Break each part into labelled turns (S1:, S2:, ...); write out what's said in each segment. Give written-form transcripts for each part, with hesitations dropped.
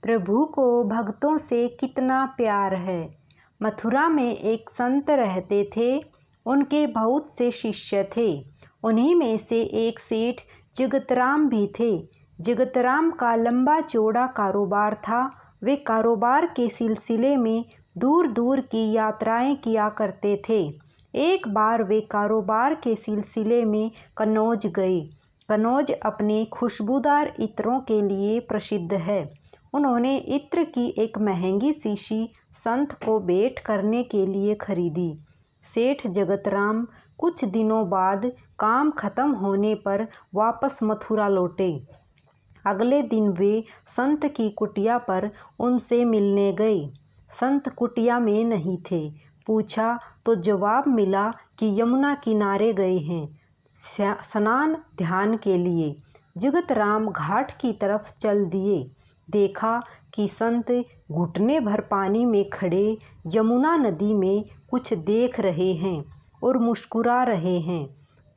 S1: प्रभु को भक्तों से कितना प्यार है। मथुरा में एक संत रहते थे। उनके बहुत से शिष्य थे। उन्हीं में से एक सेठ जगतराम भी थे। जगतराम का लंबा चौड़ा कारोबार था। वे कारोबार के सिलसिले में दूर दूर की यात्राएं किया करते थे। एक बार वे कारोबार के सिलसिले में कन्नौज गए। कन्नौज अपने खुशबूदार इत्रों के लिए प्रसिद्ध है। उन्होंने इत्र की एक महंगी शीशी संत को भेंट करने के लिए खरीदी। सेठ जगतराम कुछ दिनों बाद काम खत्म होने पर वापस मथुरा लौटे। अगले दिन वे संत की कुटिया पर उनसे मिलने गए। संत कुटिया में नहीं थे। पूछा तो जवाब मिला कि यमुना किनारे गए हैं स्नान ध्यान के लिए। जगतराम घाट की तरफ चल दिए। देखा कि संत घुटने भर पानी में खड़े यमुना नदी में कुछ देख रहे हैं और मुस्कुरा रहे हैं।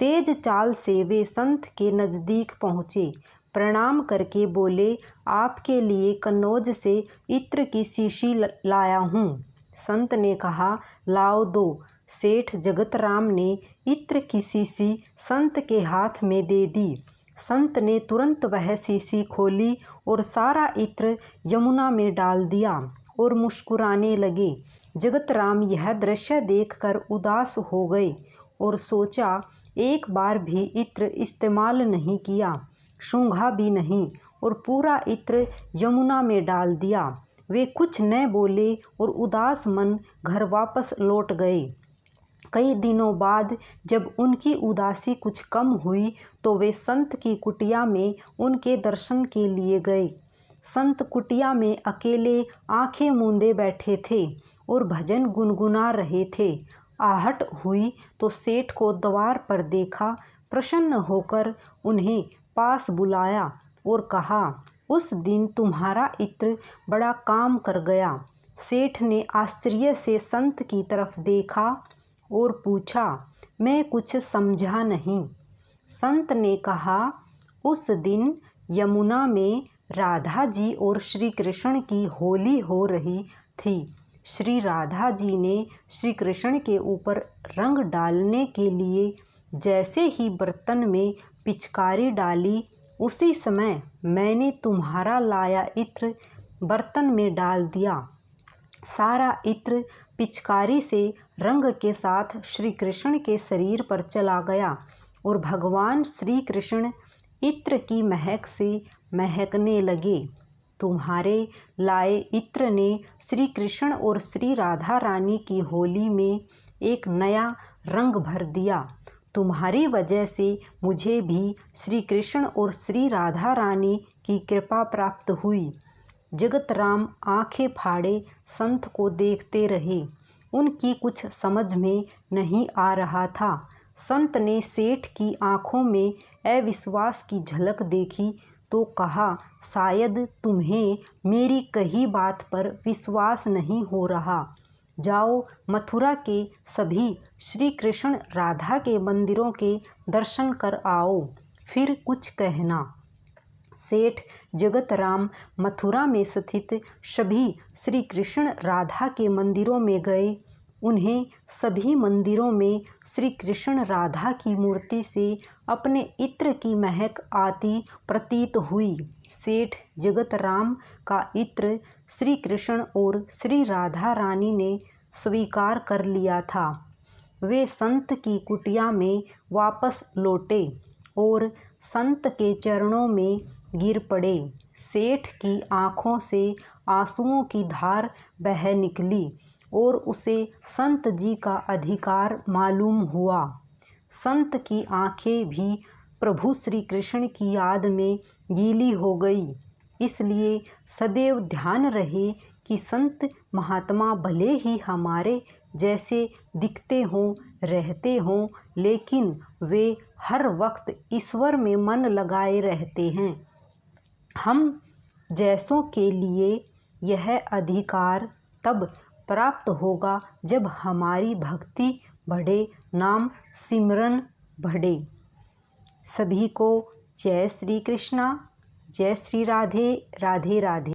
S1: तेज चाल से वे संत के नज़दीक पहुँचे। प्रणाम करके बोले, आपके लिए कन्नौज से इत्र की शीशी लाया हूँ। संत ने कहा, लाओ दो। सेठ जगतराम ने इत्र की शीशी संत के हाथ में दे दी। संत ने तुरंत वह शीशी खोली और सारा इत्र यमुना में डाल दिया और मुस्कुराने लगे। जगतराम यह दृश्य देखकर उदास हो गए और सोचा, एक बार भी इत्र इस्तेमाल नहीं किया, सूंघा भी नहीं और पूरा इत्र यमुना में डाल दिया। वे कुछ न बोले और उदास मन घर वापस लौट गए। कई दिनों बाद जब उनकी उदासी कुछ कम हुई तो वे संत की कुटिया में उनके दर्शन के लिए गए। संत कुटिया में अकेले आंखें मूंदे बैठे थे और भजन गुनगुना रहे थे। आहट हुई तो सेठ को द्वार पर देखा। प्रसन्न होकर उन्हें पास बुलाया और कहा, उस दिन तुम्हारा इत्र बड़ा काम कर गया। सेठ ने आश्चर्य से संत की तरफ देखा और पूछा, मैं कुछ समझा नहीं। संत ने कहा, उस दिन यमुना में राधा जी और श्री कृष्ण की होली हो रही थी। श्री राधा जी ने श्री कृष्ण के ऊपर रंग डालने के लिए जैसे ही बर्तन में पिचकारी डाली, उसी समय मैंने तुम्हारा लाया इत्र बर्तन में डाल दिया। सारा इत्र पिचकारी से रंग के साथ श्री कृष्ण के शरीर पर चला गया और भगवान श्री कृष्ण इत्र की महक से महकने लगे। तुम्हारे लाए इत्र ने श्री कृष्ण और श्री राधा रानी की होली में एक नया रंग भर दिया। तुम्हारी वजह से मुझे भी श्री कृष्ण और श्री राधा रानी की कृपा प्राप्त हुई। जगतराम आंखें फाड़े संत को देखते रहे। उनकी कुछ समझ में नहीं आ रहा था। संत ने सेठ की आंखों में अविश्वास की झलक देखी तो कहा, शायद तुम्हें मेरी कही बात पर विश्वास नहीं हो रहा। जाओ मथुरा के सभी श्री कृष्ण राधा के मंदिरों के दर्शन कर आओ, फिर कुछ कहना। सेठ जगतराम मथुरा में स्थित सभी श्री कृष्ण राधा के मंदिरों में गए। उन्हें सभी मंदिरों में श्री कृष्ण राधा की मूर्ति से अपने इत्र की महक आती प्रतीत हुई। सेठ जगतराम का इत्र श्री कृष्ण और श्री राधा रानी ने स्वीकार कर लिया था। वे संत की कुटिया में वापस लौटे और संत के चरणों में गिर पड़े। सेठ की आँखों से आंसुओं की धार बह निकली और उसे संत जी का अधिकार मालूम हुआ। संत की आँखें भी प्रभु श्री कृष्ण की याद में गीली हो गई। इसलिए सदैव ध्यान रहे कि संत महात्मा भले ही हमारे जैसे दिखते हों, रहते हों, लेकिन वे हर वक्त ईश्वर में मन लगाए रहते हैं। हम जैसों के लिए यह अधिकार तब प्राप्त होगा जब हमारी भक्ति बढ़े, नाम सिमरन बढ़े। सभी को जय श्री कृष्णा, जय श्री राधे, राधे राधे।